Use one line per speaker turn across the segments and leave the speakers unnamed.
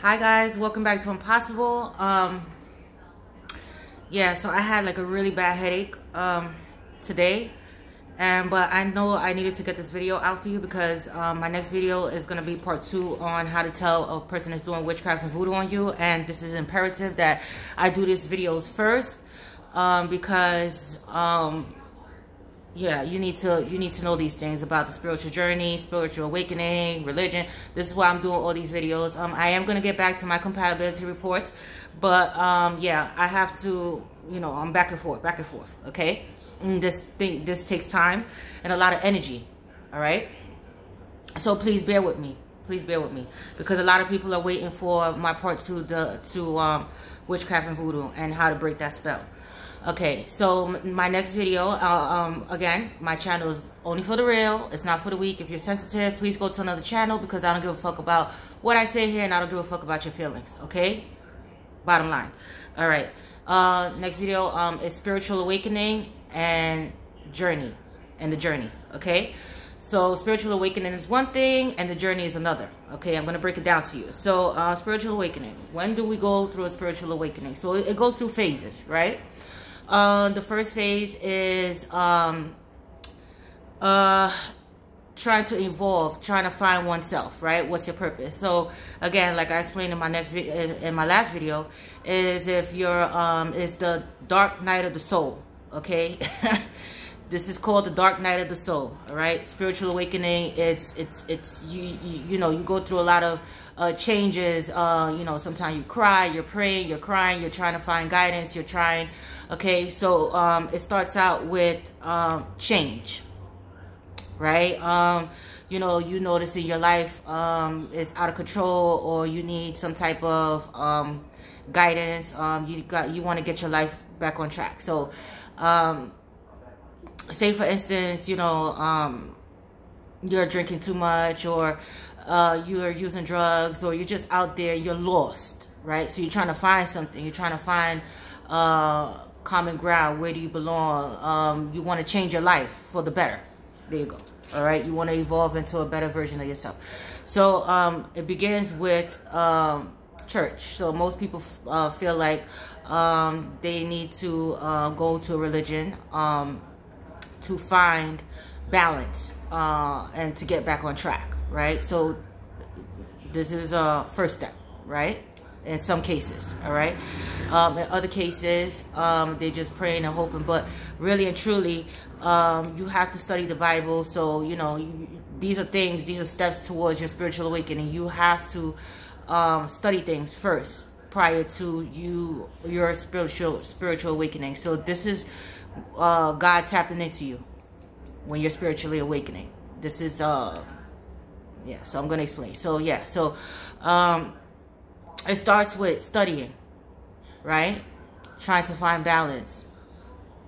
Hi guys, welcome back to Impossible. Yeah, so I had like a really bad headache today, but I know I needed to get this video out for you because my next video is going to be part 2 on how to tell a person is doing witchcraft and voodoo on you, and this is imperative that I do these videos first because yeah, you need to know these things about the spiritual journey, spiritual awakening, religion. This is why I'm doing all these videos. I am going to get back to my compatibility reports, but yeah, I have to, I'm back and forth, okay? This takes time and a lot of energy, all right? So please bear with me. Please bear with me because a lot of people are waiting for my part 2 to witchcraft and voodoo and how to break that spell. Okay, so my next video, again, my channel is only for the real. It's not for the weak. If you're sensitive, please go to another channel because I don't give a fuck about what I say here and I don't give a fuck about your feelings, okay? Bottom line. All right, next video is spiritual awakening and journey, the journey, okay? So spiritual awakening is one thing and the journey is another, okay? I'm going to break it down to you. So spiritual awakening, when do we go through a spiritual awakening? So it goes through phases, right? The first phase is trying to evolve, trying to find oneself, right? What's your purpose? So again, like I explained in my last video, is if you're is the dark night of the soul, okay? This is called the dark night of the soul, all right? Spiritual awakening, it's you go through a lot of changes. Sometimes you cry, you're praying, you're crying, you're trying to find guidance, you're trying. Okay, so it starts out with change, right? You notice in your life is out of control, or you need some type of guidance. You want to get your life back on track. So, say for instance, you're drinking too much, or you're using drugs, or you're just out there, you're lost, right? So you're trying to find something. You're trying to find common ground. Where do you belong? You want to change your life for the better. There you go. All right, you want to evolve into a better version of yourself. So it begins with church. So most people feel like they need to go to a religion to find balance and to get back on track, right? So this is a first step, right? In some cases, all right? In other cases, they're just praying and hoping. But really and truly, you have to study the Bible. So, these are steps towards your spiritual awakening. You have to study things first prior to your spiritual awakening. So this is God tapping into you when you're spiritually awakening. This is, yeah, so I'm going to explain. So, yeah, so, it starts with studying, right? Trying to find balance,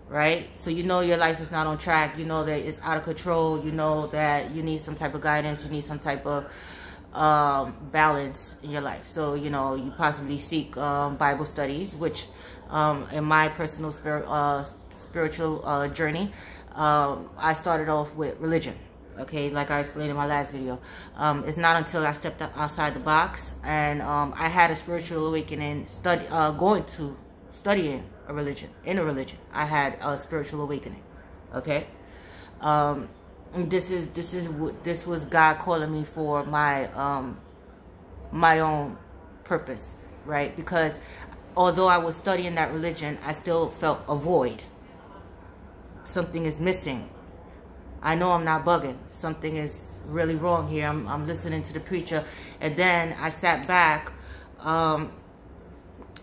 right? So your life is not on track. You know that it's out of control. You know that you need some type of guidance. You need some type of balance in your life. So, you possibly seek Bible studies, which in my personal spiritual journey, I started off with religion. Okay, like I explained in my last video. It's not until I stepped outside the box and I had a spiritual awakening, studying a religion. I had a spiritual awakening. Okay, this was God calling me for my my own purpose, right? Because although I was studying that religion, I still felt a void. Something is missing. I know I'm not bugging. Something is really wrong here. I'm listening to the preacher. And then I sat back and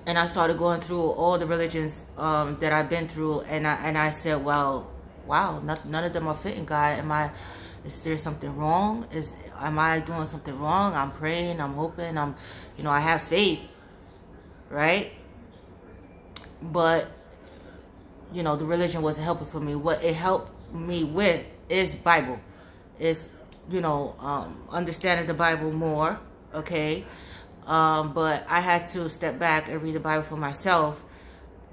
I started going through all the religions that I've been through. And I said, well, wow, none of them are fitting, God. Is there something wrong? Am I doing something wrong? I'm praying, I'm hoping, I have faith, right? But, the religion wasn't helping for me. What it helped me with is Bible. Is understanding the Bible more, okay? But I had to step back and read the Bible for myself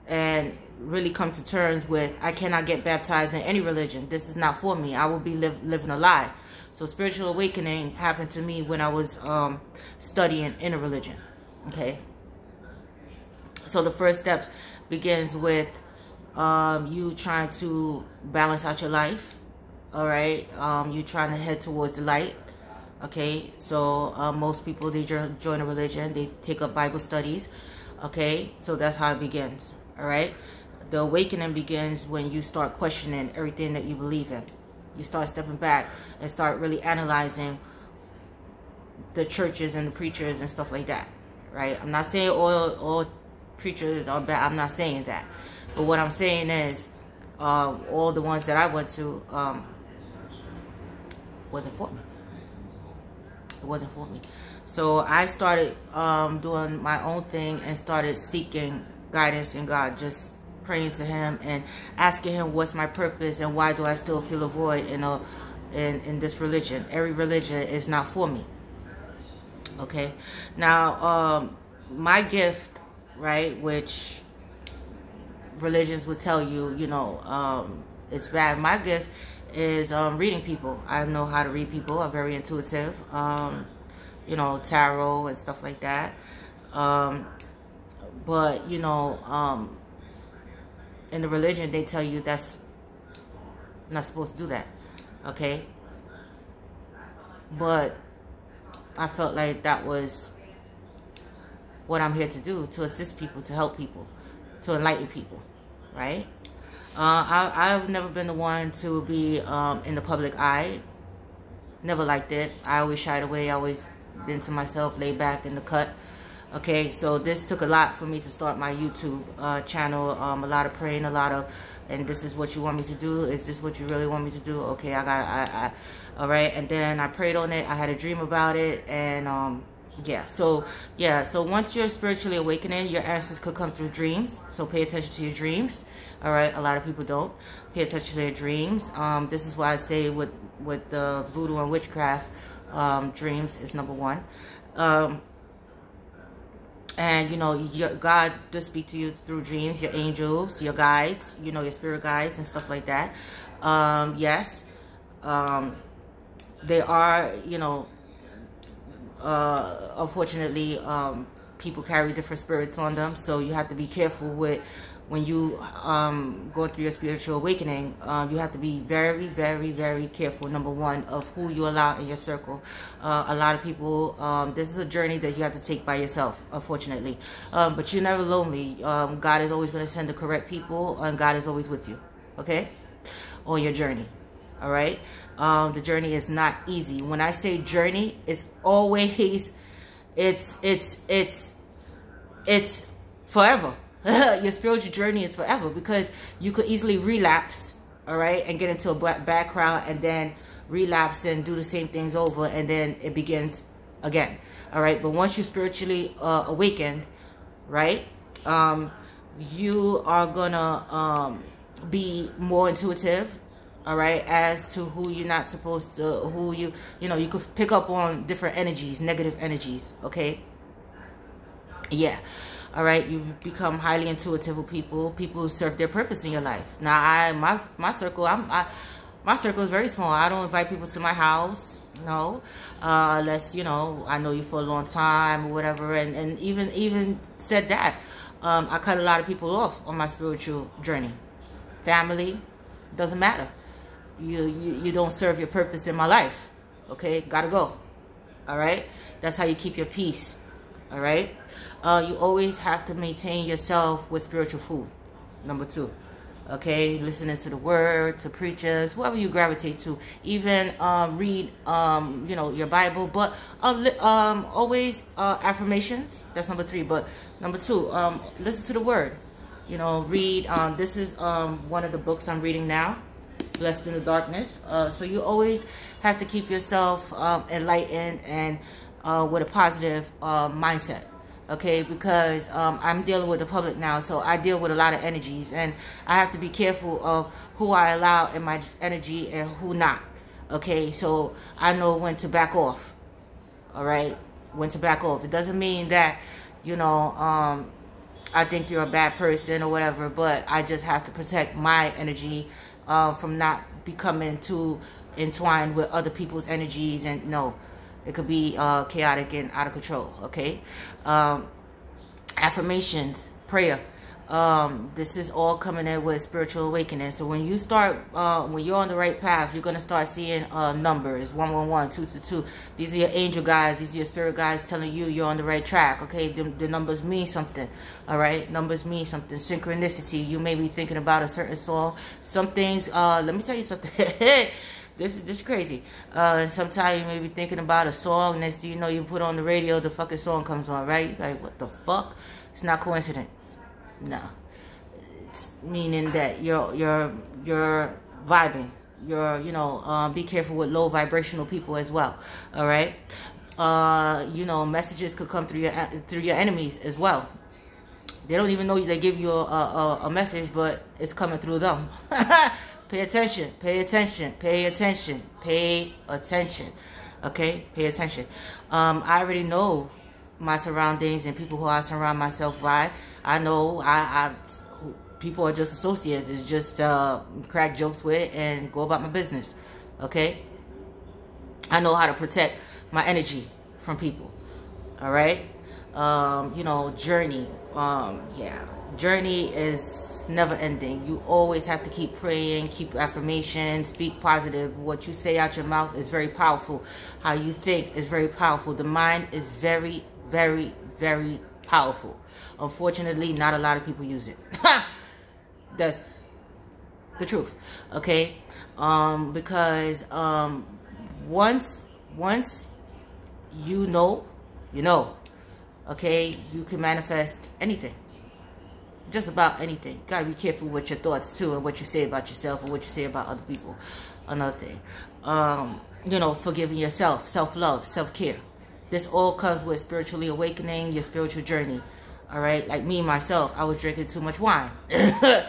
and really come to terms with I cannot get baptized in any religion. This is not for me. I will be living a lie. So spiritual awakening happened to me when I was studying in a religion. Okay. So the first step begins with you trying to balance out your life. All right. You trying to head towards the light. Okay. So most people, they join a religion. They take up Bible studies. Okay. So that's how it begins. All right. The awakening begins when you start questioning everything that you believe in. You start stepping back and start really analyzing the churches and the preachers and stuff like that. Right. I'm not saying all preachers are bad. I'm not saying that. But what I'm saying is all the ones that I went to wasn't for me. It wasn't for me. So I started doing my own thing and started seeking guidance in God, just praying to Him and asking Him what's my purpose and why do I still feel a void in this religion. Every religion is not for me. Okay. Now my gift, right, which religions would tell you, you know, it's bad. My gift is reading people. I know how to read people. I'm very intuitive. You know, tarot and stuff like that. But, you know, in the religion, they tell you that's not supposed to do that. Okay? But I felt like that was what I'm here to do, to assist people, to help people, to enlighten people, right? I've never been the one to be in the public eye. Never liked it. I always shied away. I always been to myself, laid back in the cut. Okay, so this took a lot for me to start my YouTube channel. A lot of praying, and this is what you want me to do? Is this what you really want me to do? Okay, all right. And then I prayed on it. I had a dream about it, and so once you're spiritually awakening, your answers could come through dreams. So pay attention to your dreams. All right, a lot of people don't pay attention to their dreams. This is why I say with the voodoo and witchcraft, dreams is number one. And, you know, God does speak to you through dreams, your angels, your guides, you know, your spirit guides and stuff like that. Yes, they are, you know, unfortunately, people carry different spirits on them. So you have to be careful with when you go through your spiritual awakening. You have to be very, very, very careful, number one, of who you allow in your circle. A lot of people, this is a journey that you have to take by yourself, unfortunately. But you're never lonely. God is always going to send the correct people, and God is always with you, okay, on your journey. All right. The journey is not easy. When I say journey, it's always, it's forever. Your spiritual journey is forever, because you could easily relapse, all right, and get into a background and then relapse and do the same things over, and then it begins again, all right. But once you spiritually awakened, right, you are gonna be more intuitive, all right, as to who you're not supposed to, who you know, you could pick up on different energies, negative energies, okay. Yeah. All right, you become highly intuitive with people. People serve their purpose in your life. Now, my circle, my circle is very small. I don't invite people to my house, no, unless, you know, I know you for a long time or whatever. And even said that, I cut a lot of people off on my spiritual journey. Family, doesn't matter. You don't serve your purpose in my life. Okay, gotta go. All right, that's how you keep your peace. All right. You always have to maintain yourself with spiritual food. Number two. Okay. Listening to the word, to preachers, whoever you gravitate to. Even read, you know, your Bible. But always affirmations. That's number three. But number two, listen to the word. You know, read. This is one of the books I'm reading now. Blessed in the Darkness. So you always have to keep yourself enlightened and with a positive mindset. Okay, because I'm dealing with the public now, so I deal with a lot of energies, and I have to be careful of who I allow in my energy and who not. Okay, so I know when to back off. All right, when to back off. It doesn't mean that, you know, I think you're a bad person or whatever, but I just have to protect my energy from not becoming too entwined with other people's energies. And no, it could be chaotic and out of control, okay? affirmations, prayer. This is all coming in with spiritual awakening. So when you start, when you're on the right path, you're going to start seeing numbers, 111, 222. These are your angel guides. These are your spirit guides telling you you're on the right track. Okay, the numbers mean something. All right, numbers mean something. Synchronicity. You may be thinking about a certain song. Some things, let me tell you something. This is just crazy. Sometimes you may be thinking about a song. Next thing you know, you put on the radio, the fucking song comes on, right? You're like, what the fuck? It's not coincidence. No, it's meaning that you're vibing. Be careful with low vibrational people as well. All right. Messages could come through your enemies as well. They don't even know they give you a message, but it's coming through them. Pay attention. Pay attention. Pay attention. Pay attention. Okay. Pay attention. I already know my surroundings and people who I surround myself by. I know people are just associates. It's just crack jokes with and go about my business. Okay? I know how to protect my energy from people. All right? Journey. Journey is never ending. You always have to keep praying, keep affirmations, speak positive. What you say out your mouth is very powerful. How you think is very powerful. The mind is very, very, very powerful. Unfortunately, not a lot of people use it. That's the truth. Okay? Because once you know, you know. Okay? You can manifest anything. Just about anything. You gotta be careful with your thoughts too, and what you say about yourself and what you say about other people. Another thing. Forgiving yourself, self-love, self-care. This all comes with spiritually awakening, your spiritual journey. All right? Like me, myself, I was drinking too much wine. I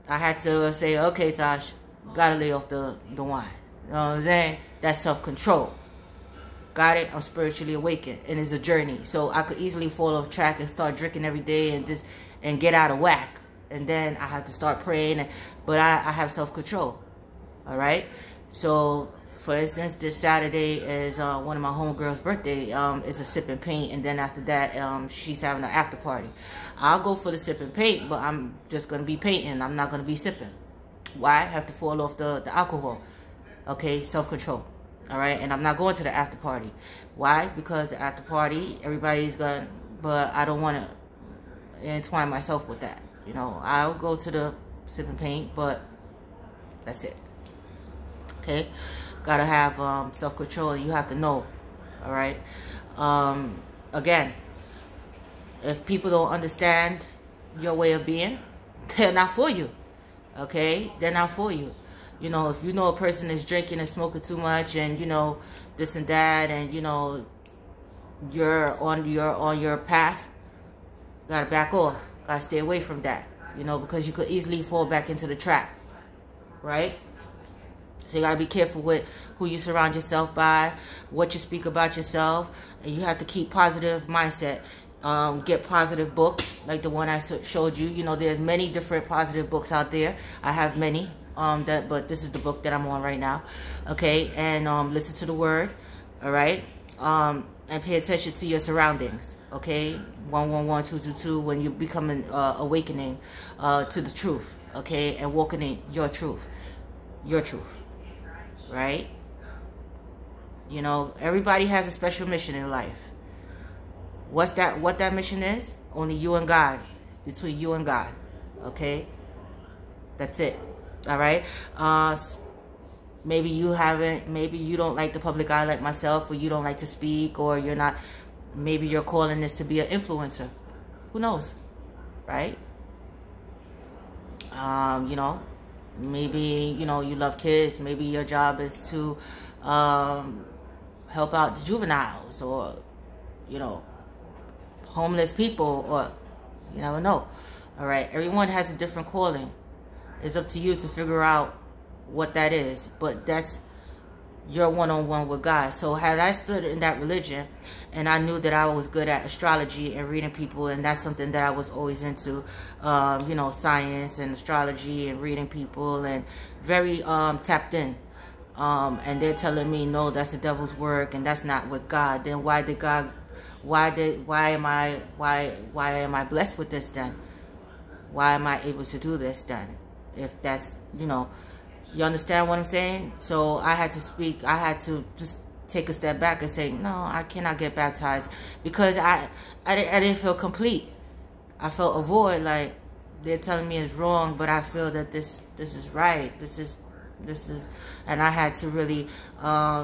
had to say, okay, Tosh, gotta lay off the wine. You know what I'm saying? That's self-control. Got it? I'm spiritually awakened, and it's a journey. So I could easily fall off track and start drinking every day and get out of whack. And then I have to start praying. But I have self-control. All right? So, for instance, this Saturday is one of my homegirls' birthday. It's a sip and paint. And then after that, she's having an after party. I'll go for the sip and paint, but I'm just going to be painting. I'm not going to be sipping. Why? I have to fall off the alcohol. Okay? Self-control. All right? And I'm not going to the after party. Why? Because the after party, everybody's going to... But I don't want to entwine myself with that. I'll go to the sip and paint, but that's it. Okay? Gotta have self-control. You have to know. All right? Again, if people don't understand your way of being, they're not for you. Okay? They're not for you. If you know a person is drinking and smoking too much and, this and that, and, you're on your path, gotta back off. Gotta stay away from that. Because you could easily fall back into the trap. Right? So you gotta be careful with who you surround yourself by, what you speak about yourself, and you have to keep positive mindset. Get positive books, like the one I showed you. There's many different positive books out there. I have many. But this is the book that I'm on right now. Okay, and listen to the word. All right, and pay attention to your surroundings. Okay, 111, 222. When you become awakening to the truth. Okay, and walking in your truth. Your truth. Right? Everybody has a special mission in life. What that mission is? Only you and God. Between you and God. Okay? That's it. All right? Maybe you don't like the public eye like myself, or you don't like to speak, or you're not, maybe your calling is to be an influencer. Who knows? Right? Maybe, you love kids. Maybe your job is to help out the juveniles, or, homeless people, or you never know. All right? Everyone has a different calling. It's up to you to figure out what that is. But that's your one-on-one with God. So had I stood in that religion, and I knew that I was good at astrology and reading people, and that's something that I was always into, science and astrology and reading people, and very tapped in. And they're telling me, no, that's the devil's work, and that's not with God. Then why did God why am I blessed with this then? Why am I able to do this then? If that's, you understand what I'm saying? So I had to just take a step back and say, no, I cannot get baptized, because I didn't feel complete. I felt a void, like they're telling me it's wrong, but I feel that this is right. This is, and I had to really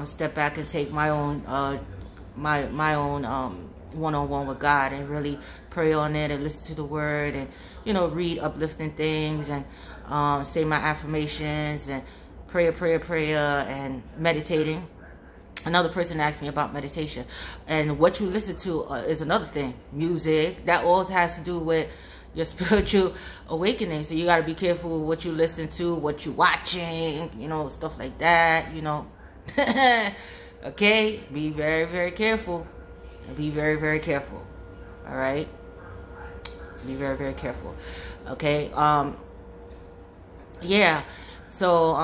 step back and take my own my own one-on-one with God, and really pray on it, and listen to the word, and read uplifting things, and say my affirmations, and prayer, and meditating. Another person asked me about meditation, and what you listen to is another thing. Music, that all has to do with your spiritual awakening. So you got to be careful with what you listen to, what you watching, stuff like that, Okay, be very, very careful. Be very, very careful. All right, be very, very careful. Okay. Yeah. So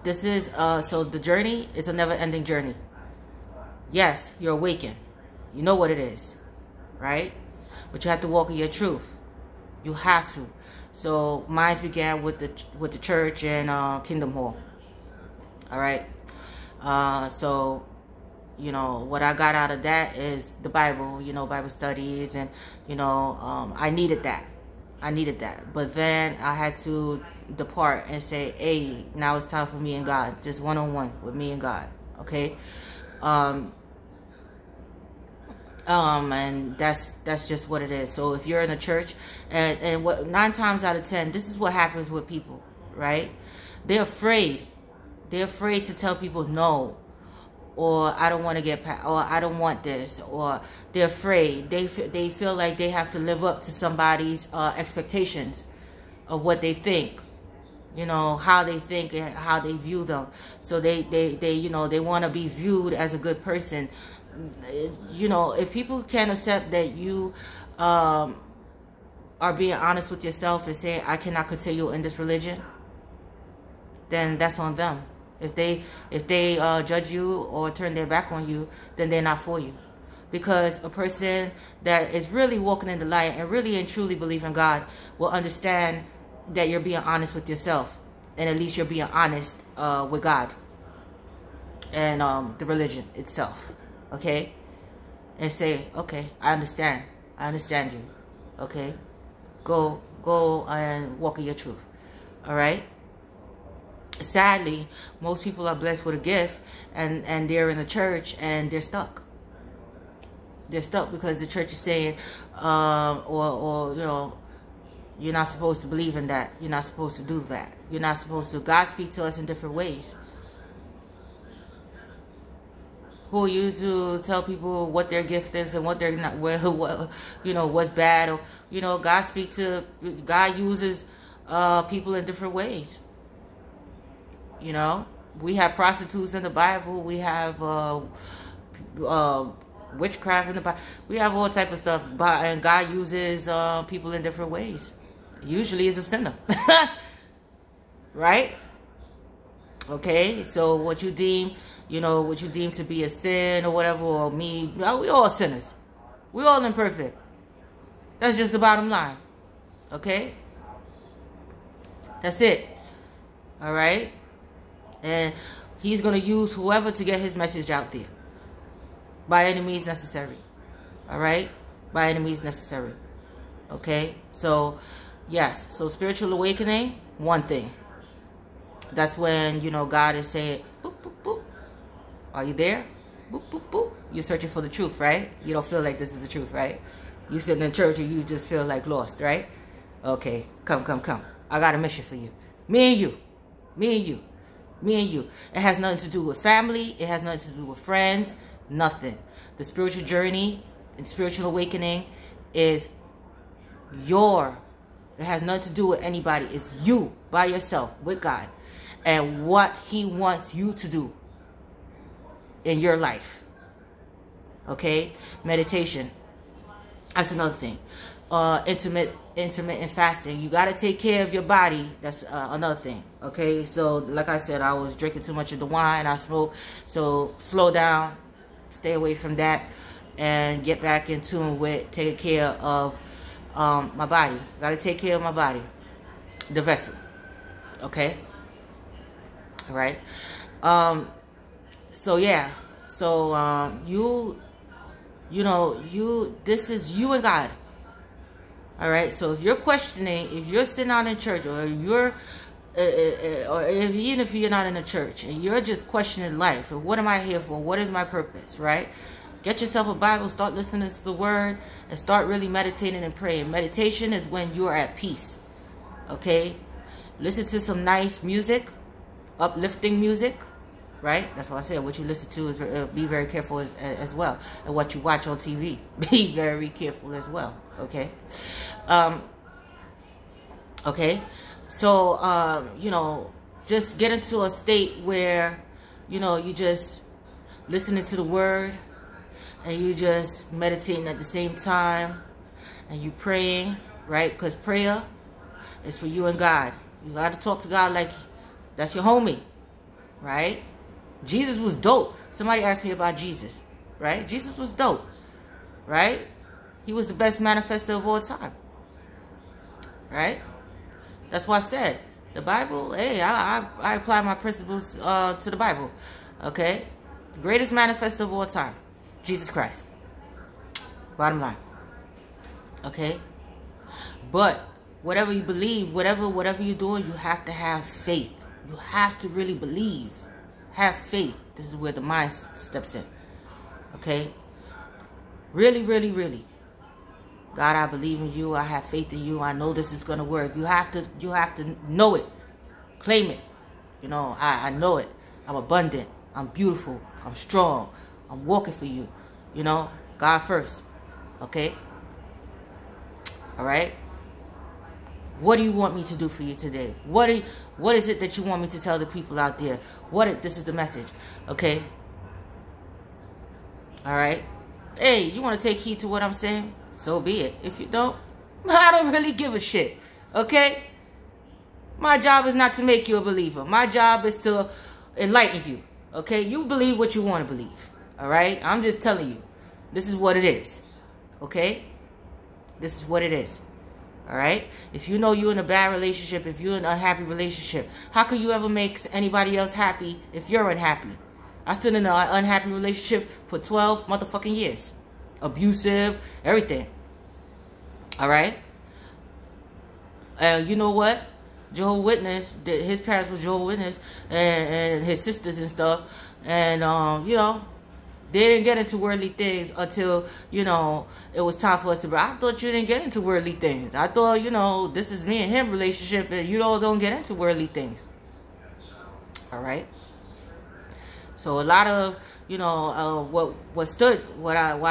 this is so the journey is a never-ending journey. Yes, you're awakened. You know what it is, right? But you have to walk in your truth. You have to. So mine began with the church and Kingdom Hall. All right. So what I got out of that is the Bible. Bible studies, and I needed that. But then I had to depart and say, hey, now it's time for me and God, just one-on-one with me and God. Okay. And that's just what it is. So if you're in a church, and what 9 times out of 10, this is what happens with people, right? They're afraid to tell people no, or I don't want to get past, or I don't want this, or they're afraid. They feel like they have to live up to somebody's expectations of what they think, how they think and how they view them. So they want to be viewed as a good person. If people can't accept that you are being honest with yourself and saying, I cannot continue in this religion, then that's on them. If they judge you or turn their back on you, then they're not for you. Because a person that is really walking in the light and really and truly believe in God will understand that you're being honest with yourself, and at least you're being honest with God and the religion itself. Okay? And say, okay, I understand you. Okay? Go and walk in your truth. All right? Sadly, most people are blessed with a gift, and they're in the church and they're stuck. They're stuck because the church is saying, you're not supposed to believe in that. You're not supposed to do that. You're not supposed to. God speaks to us in different ways. Who are you to tell people what their gift is and what they're not, what's bad? Or, God uses people in different ways. We have prostitutes in the Bible. We have witchcraft in the Bible. We have all type of stuff. And God uses people in different ways. Usually is a sinner. Right? Okay? So what you deem to be a sin or whatever, or me, we all sinners. We all imperfect. That's just the bottom line. Okay? That's it. All right? And he's going to use whoever to get his message out there. By any means necessary. All right? By any means necessary. Okay? So, yes. So, spiritual awakening, one thing. That's when, God is saying, boop, boop, boop. Are you there? Boop, boop, boop. You're searching for the truth, right? You don't feel like this is the truth, right? You sitting in church and you just feel like lost, right? Okay. Come. I got a mission for you. Me and you. It has nothing to do with family. It has nothing to do with friends. Nothing. The spiritual journey and spiritual awakening is it has nothing to do with anybody. It's you by yourself with God and what he wants you to do in your life. Okay? Meditation. That's another thing. Intermittent fasting. You got to take care of your body. That's another thing. Okay? So, like I said, I was drinking too much of the wine. I smoked. So, slow down. stay away from that and get back in tune with taking care of my body. Got to take care of my body, the vessel. Okay? All right? So, yeah. So, this is you and God. All right? So, if you're questioning, if you're sitting out in church, or you're, even if you're not in a church, and you're just questioning life, and what am I here for? What is my purpose? Right? Get yourself a Bible, start listening to the Word, and start really meditating and praying. Meditation is when you are at peace. Okay? Listen to some nice music, uplifting music. Right? That's what I said. What you listen to is be very careful as well. And what you watch on TV, be very careful as well. Okay? Okay? So, just get into a state where, you just listening to the Word, and you just meditating at the same time, and you praying, right? Because prayer is for you and God. You got to talk to God like that's your homie, right? Jesus was dope. Somebody asked me about Jesus, right? Jesus was dope, right? He was the best manifesto of all time, right? That's why I said the Bible. Hey, I apply my principles to the Bible. Okay, the greatest manifesto of all time, Jesus Christ. Bottom line. Okay, but whatever you believe, whatever you're doing, you have to have faith. You have to really believe. Have faith. This is where the mind steps in. Okay, really, really, really. God, I believe in you. I have faith in you. I know this is gonna work. You have to know it, claim it. I know it. I'm abundant. I'm beautiful. I'm strong. I'm walking for you. God first. Okay. All right. What do you want me to do for you today? What is it that you want me to tell the people out there? This is the message. Okay. All right. Hey, you want to take heed to what I'm saying? So be it. If you don't, I don't really give a shit. Okay? My job is not to make you a believer. My job is to enlighten you. Okay? You believe what you want to believe. All right? I'm just telling you. This is what it is. Okay? This is what it is. All right? If you know you're in a bad relationship, if you're in an unhappy relationship, how could you ever make anybody else happy if you're unhappy? I stood in an unhappy relationship for 12 motherfucking years. Abusive, everything. All right? You know what? Jehovah's Witness, his parents were Jehovah's Witness, and his sisters and stuff. And, they didn't get into worldly things until, it was time for us to... I thought you didn't get into worldly things. I thought, this is me and him relationship, and you all don't get into worldly things. All right? So a lot of, why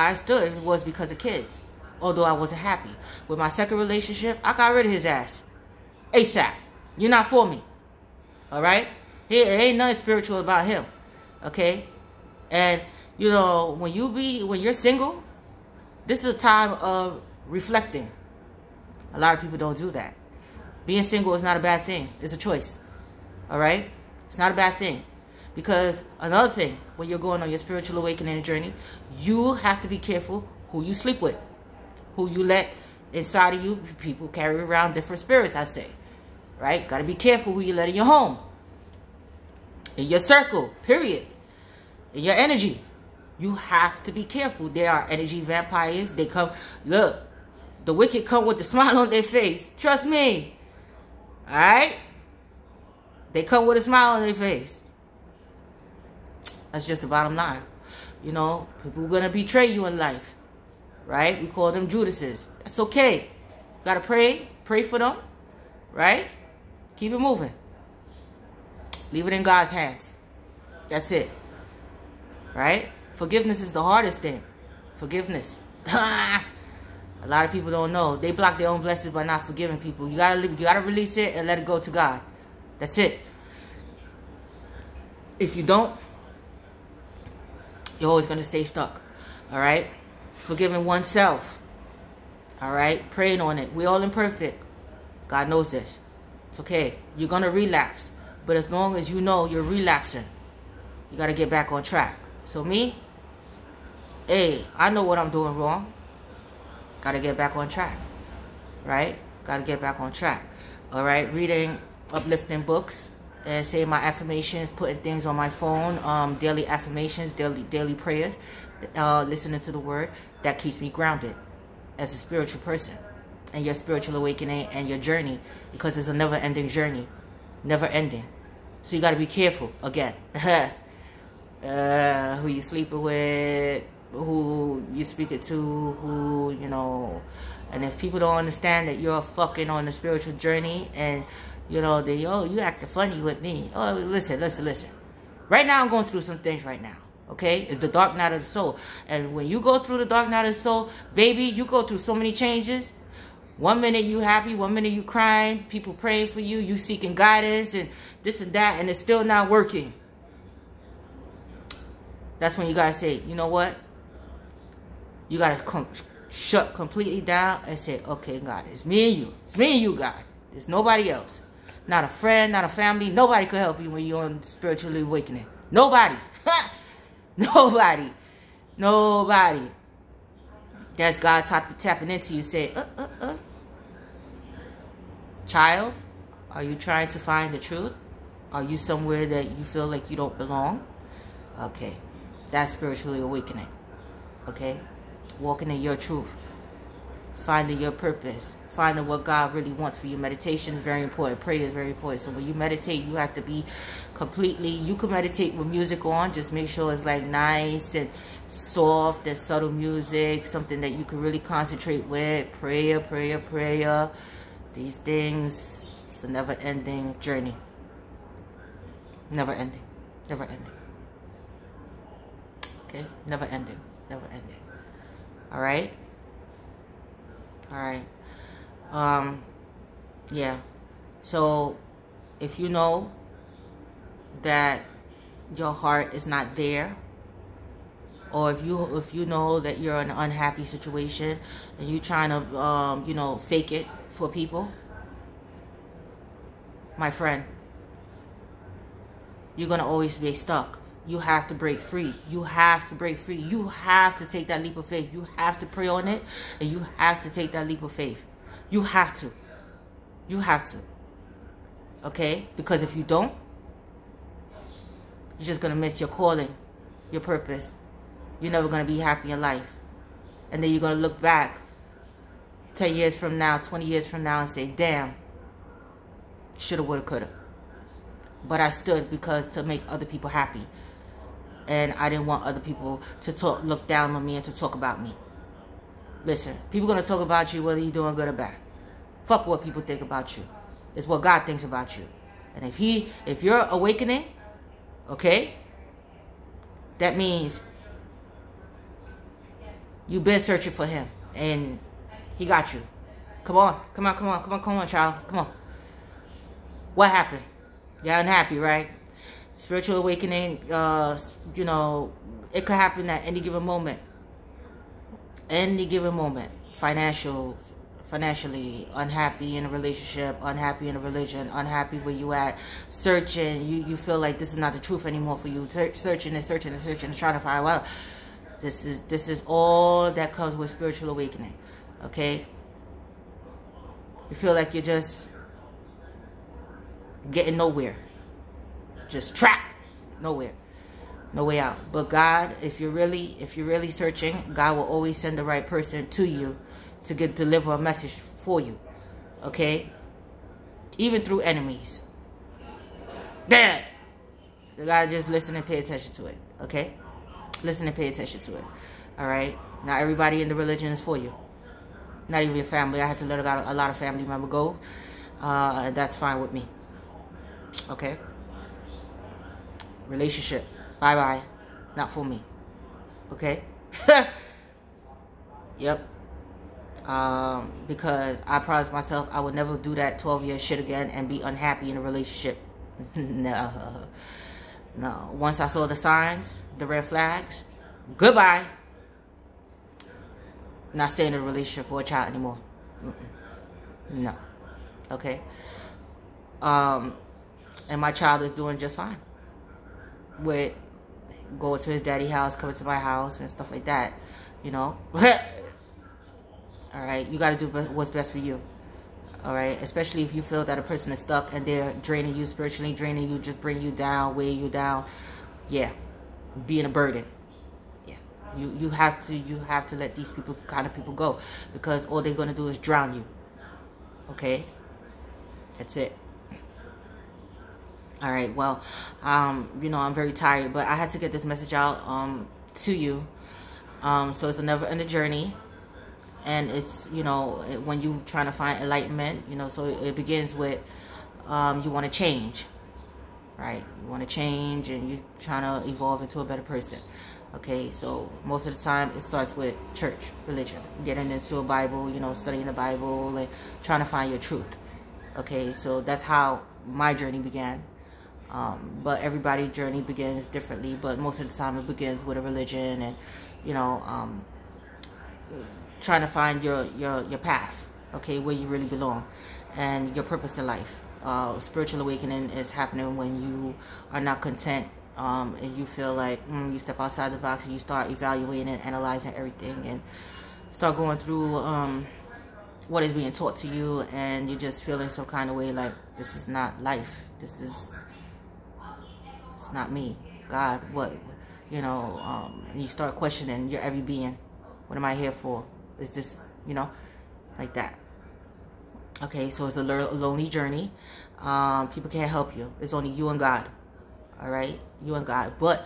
I stood was because of kids. Although I wasn't happy. With my second relationship, I got rid of his ass. ASAP. You're not for me. All right? There ain't nothing spiritual about him. Okay? And, when you're single, this is a time of reflecting. A lot of people don't do that. Being single is not a bad thing. It's a choice. All right? It's not a bad thing. Because another thing, when you're going on your spiritual awakening journey, you have to be careful who you sleep with. Who you let inside of you. People carry around different spirits, I say. Right? Got to be careful who you let in your home. In your circle, period. In your energy. You have to be careful. There are energy vampires. They come, look, the wicked come with a smile on their face. Trust me. All right? They come with a smile on their face. That's just the bottom line. People are going to betray you in life. Right? We call them Judases. That's okay. Got to pray. Pray for them. Right? Keep it moving. Leave it in God's hands. That's it. Right? Forgiveness is the hardest thing. Forgiveness. A lot of people don't know. They block their own blessings by not forgiving people. You gotta release it and let it go to God. That's it. If you don't, you're always gonna stay stuck. All right? Forgiving oneself. All right? Praying on it. We're all imperfect. God knows this. It's okay. You're gonna relapse. But as long as you know you're relapsing, you gotta get back on track. So me, hey, I know what I'm doing wrong. Gotta get back on track, right? Gotta get back on track. All right, reading uplifting books and saying my affirmations, putting things on my phone, daily affirmations, daily prayers, listening to the word. That keeps me grounded as a spiritual person, and your spiritual awakening and your journey, because it's a never-ending journey, never ending. So you got to be careful again. Who you sleeping with, who you speaking to, who, you know. And if people don't understand that you're fucking on the spiritual journey, and you know, they, oh, you acting funny with me. Oh, listen. Right now I'm going through some things right now. Okay, it's the dark night of the soul. And when you go through the dark night of the soul, baby, you go through so many changes. One minute you happy, one minute you crying, people praying for you, you seeking guidance and this and that, and it's still not working. That's when you gotta say, you know what? You gotta shut completely down and say, okay, God, it's me and you. It's me and you, God. There's nobody else. Not a friend, not a family. Nobody could help you when you're on spiritually awakening. Nobody. Nobody. That's God tapping into you. Say, child, are you trying to find the truth? Are you somewhere that you feel like you don't belong? Okay, that's spiritually awakening. Okay, walking in your truth, finding your purpose, finding what God really wants for you. Meditation is very important. Prayer is very important. So when you meditate, you have to be completely, you can meditate with music on. Just make sure it's like nice and soft and subtle music, something that you can really concentrate with. Prayer. These things, it's a never-ending journey. Never ending. Okay? Never ending. All right? Yeah. So if you know that your heart is not there, or if you know that you're in an unhappy situation and you're trying to you know, fake it for people, my friend, you're gonna always be stuck. You have to break free. You have to break free. You have to take that leap of faith. You have to pray on it, and you have to take that leap of faith. You have to. Okay? Because if you don't, you're just going to miss your calling, your purpose. You're never going to be happy in life. And then you're going to look back 10 years from now, 20 years from now, and say, damn, shoulda, woulda, coulda. But I stood because to make other people happy. And I didn't want other people to look down on me and to talk about me. Listen, people going to talk about you whether you're doing good or bad. Fuck what people think about you. It's what God thinks about you. And if you're awakening, okay, that means you've been searching for him. And he got you. Come on, child. Come on. What happened? You're unhappy, right? Spiritual awakening, you know, it could happen at any given moment. Financially, unhappy in a relationship, unhappy in a religion, unhappy where you at, searching, you feel like this is not the truth anymore for you, searching and trying to find out. This is all that comes with spiritual awakening. Okay? You feel like you're just getting nowhere. Just trapped. Nowhere. No way out. But God, if you're really searching, God will always send the right person to you to deliver a message for you. Okay? Even through enemies. Bad. You gotta just listen and pay attention to it. Okay? Listen and pay attention to it. Alright? Not everybody in the religion is for you. Not even your family. I had to let a lot of family members go. That's fine with me. Okay? Relationship. Bye-bye. Not for me. Okay? Yep. Because I promised myself I would never do that 12-year shit again and be unhappy in a relationship. No. Once I saw the signs, the red flags, goodbye. Not staying in a relationship for a child anymore. No. Okay? And my child is doing just fine with go to his daddy's house, come to my house, and stuff like that. You know. All right, you got to do what's best for you. All right, especially if you feel that a person is stuck and they're draining you spiritually, draining you, just bring you down, weigh you down. Yeah, being a burden. Yeah, you have to let these kind of people go, because all they're gonna do is drown you. Okay, that's it. All right, well, you know, I'm very tired, but I had to get this message out to you. So it's a never-ending journey. And it's, you know, when you trying to find enlightenment, you know, so it begins with you want to change, right? You want to change, and you're trying to evolve into a better person. Okay, so most of the time it starts with church, religion, getting into a Bible, you know, studying the Bible and trying to find your truth. Okay, so that's how my journey began. But everybody's journey begins differently, but most of the time it begins with a religion, and, you know, trying to find your path, okay, where you really belong, and your purpose in life. Spiritual awakening is happening when you are not content, and you feel like you step outside the box, and you start evaluating and analyzing everything, and start going through what is being taught to you, and you're just feeling some kind of way like, this is not life, it's not me, God, what, you know, and you start questioning your every being. What am I here for? It's just, you know, like that. Okay, so it's a lonely journey. People can't help you. It's only you and God. All right, you and God. But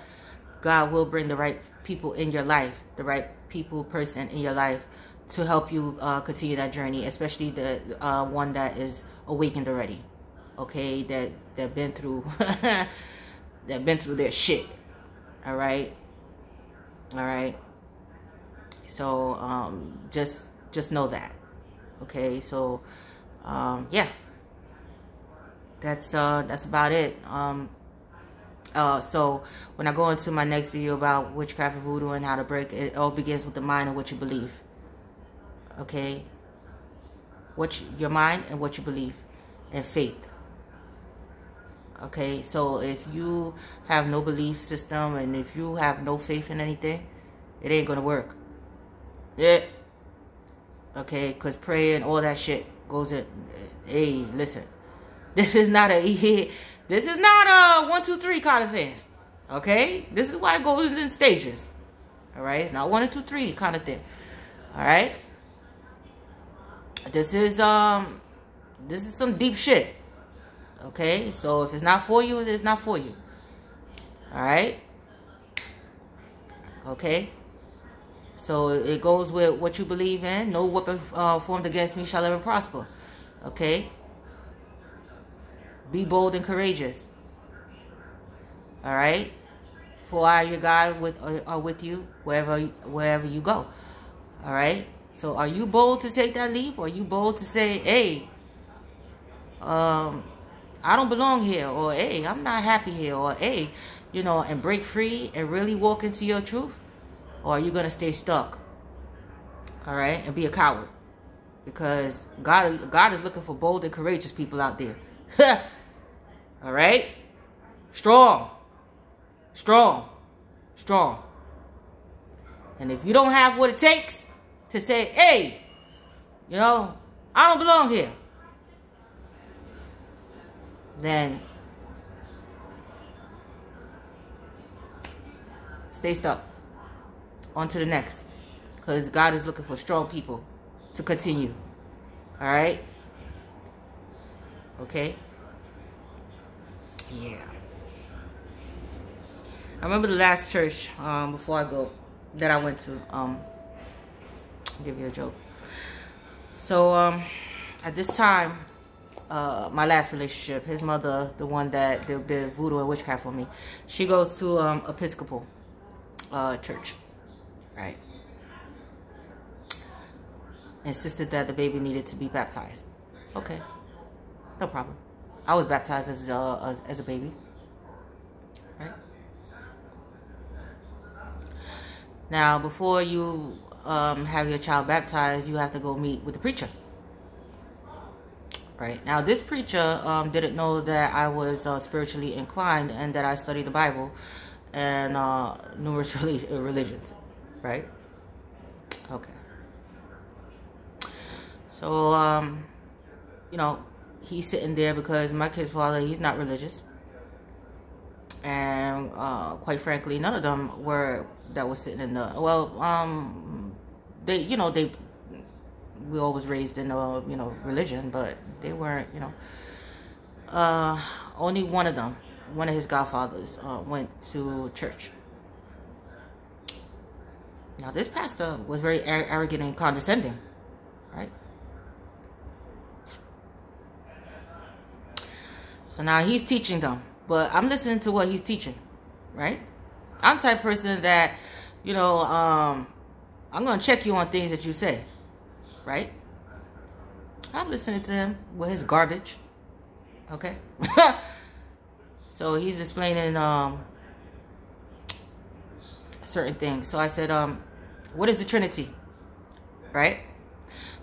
God will bring the right people in your life, the right person in your life, to help you continue that journey, especially the one that is awakened already. Okay, that been through their shit. All right. So just know that. Okay, so yeah, that's about it. So when I go into my next video about witchcraft and voodoo and how to break it, all begins with the mind and what you believe. Okay, your mind and what you believe, and faith. Okay, so if you have no belief system and if you have no faith in anything, it ain't gonna work. Yeah. Okay, because prayer and all that shit goes in. Hey, listen, this is not a 1, 2, 3 kind of thing. Okay, this is why it goes in stages. All right, it's not 1, 2, 3 kind of thing. All right, this is some deep shit. Okay, so if it's not for you, it's not for you. All right. Okay. So it goes with what you believe in. No weapon formed against me shall ever prosper. Okay. Be bold and courageous. All right. For I, your God, are with you wherever you go. All right. So are you bold to take that leap? Or are you bold to say, hey, I don't belong here, or hey, I'm not happy here, or hey, you know, and break free and really walk into your truth? Or are you going to stay stuck? All right, and be a coward? Because God is looking for bold and courageous people out there. All right? Strong. And if you don't have what it takes to say, hey, you know, I don't belong here, then stay stuck. On to the next. Because God is looking for strong people to continue. All right? Okay? Yeah. I remember the last church, before I go, that I went to. I'll give you a joke. So, at this time, my last relationship, his mother, the one that did voodoo and witchcraft for me, she goes to Episcopal church. Right. Insisted that the baby needed to be baptized. Okay. No problem. I was baptized as a baby. Right. Now, before you have your child baptized, you have to go meet with the preacher. Right. Now, this preacher didn't know that I was spiritually inclined and that I studied the Bible. and numerous religions, right? Okay. So, you know, he's sitting there because my kid's father, he's not religious. And quite frankly, none of them were sitting in the, we always raised in religion, but they weren't, only one of them, one of his godfathers, went to church. Now, this pastor was very arrogant and condescending, right? So now he's teaching them, but I'm listening to what he's teaching, right? I'm the type of person that, I'm going to check you on things that you say, right? I'm listening to him with his garbage, okay? So he's explaining certain things. So I said, what is the Trinity, right?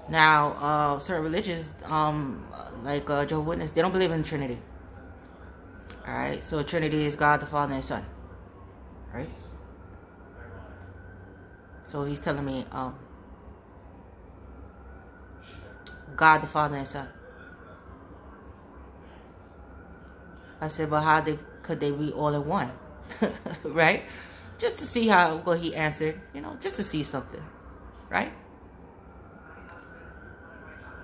Now, certain religions, like Jehovah's Witness, they don't believe in the Trinity. All right, so Trinity is God, the Father, and Son, right? So he's telling me, God, the Father, and Son. I said, but how could they be all in one, right? Just to see what he answered, just to see something, right?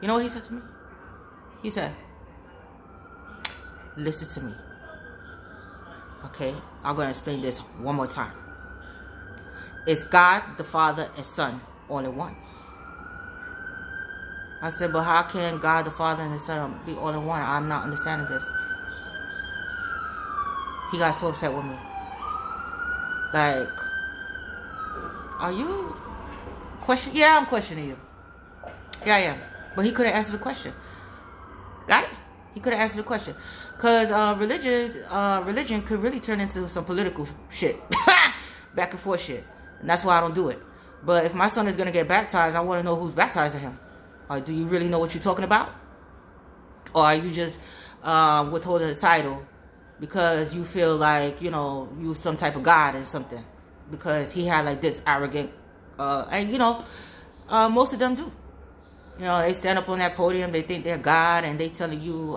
You know what he said to me? He said, listen to me. Okay, I'm going to explain this one more time. It's God, the Father, and Son, all in one. I said, but how can God, the Father, and the Son be all in one? I'm not understanding this. He got so upset with me. Like, are you questioning? Yeah, I'm questioning you. Yeah, I am. But he couldn't answer the question. Got it? He couldn't answer the question. Because religion could really turn into some political shit. Back and forth shit. And that's why I don't do it. But if my son is going to get baptized, I want to know who's baptizing him. Or do you really know what you're talking about? Or are you just withholding the title because you feel like, you some type of God or something? Because he had like this arrogant, and most of them do. They stand up on that podium, they think they're God, and they telling you,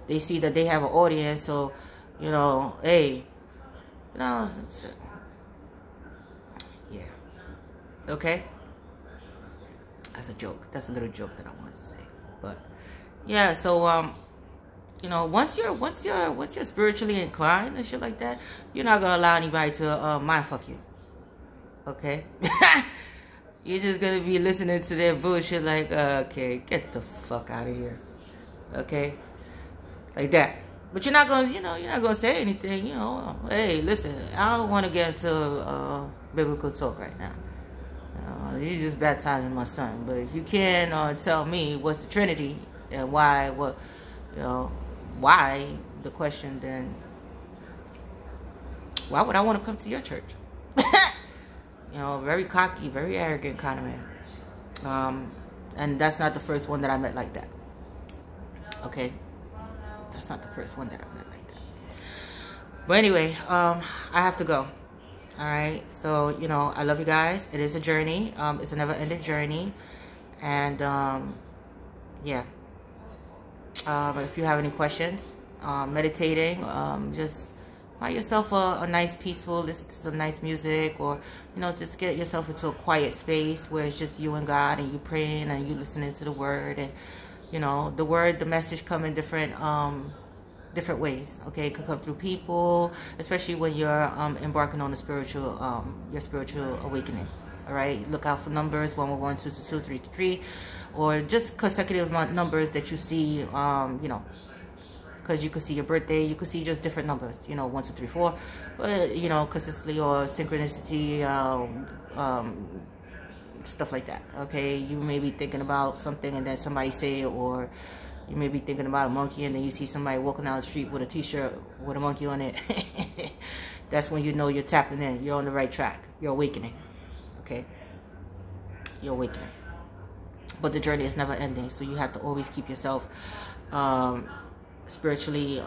they see that they have an audience, so, hey, yeah. Okay? That's a joke. That's a little joke that I wanted to say. But, yeah, so, once you're spiritually inclined and shit like that, you're not gonna allow anybody to mind fuck you. Okay? You're just gonna be listening to their bullshit like, okay, get the fuck out of here. Okay? Like that. But you're not gonna, you're not gonna say anything, hey, listen, I don't wanna get into biblical talk right now. You're just baptizing my son. But if you can tell me what's the Trinity and why the question, then why would I want to come to your church? Very cocky, very arrogant kind of man. And that's not the first one that I met like that. Okay? That's not the first one that I met like that. But anyway, I have to go. Alright? So, I love you guys. It is a journey. It's a never-ending journey. And, yeah. If you have any questions, meditating, just find yourself a nice, peaceful, listen to some nice music, or, just get yourself into a quiet space where it's just you and God, and you praying, and you listening to the word, and, the message come in different ways, okay? It could come through people, especially when you're embarking on your spiritual awakening. All right, look out for numbers 111, 222, 333, or just consecutive numbers that you see, because you could see your birthday, you could see just different numbers, 1, 2, 3, 4, but consistently, or synchronicity, stuff like that. Okay, you may be thinking about something and then somebody say it, or you may be thinking about a monkey and then you see somebody walking down the street with a t-shirt with a monkey on it. That's when you know you're tapping in, you're on the right track, you're awakening. Okay, you're awakening. But the journey is never ending, so you have to always keep yourself spiritually,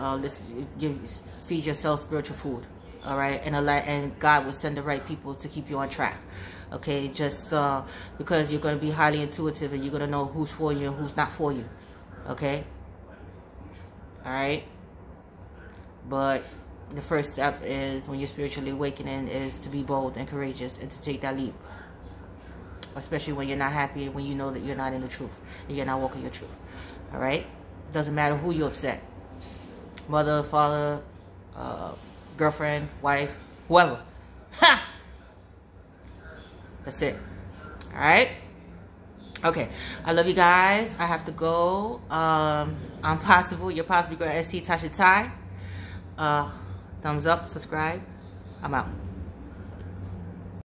feed yourself spiritual food. All right, and God will send the right people to keep you on track. Okay, just because you're going to be highly intuitive and you're going to know who's for you and who's not for you. Okay, all right. But the first step is, when you're spiritually awakening, is to be bold and courageous and to take that leap. Especially when you're not happy, when you know that you're not in the truth and you're not walking your truth. All right, doesn't matter who you upset, mother, father, girlfriend, wife, whoever. Ha! That's it. All right. Okay. I love you guys. I have to go. I'm possible. You're possible. Go to ST Tasha Tai. Thumbs up. Subscribe. I'm out.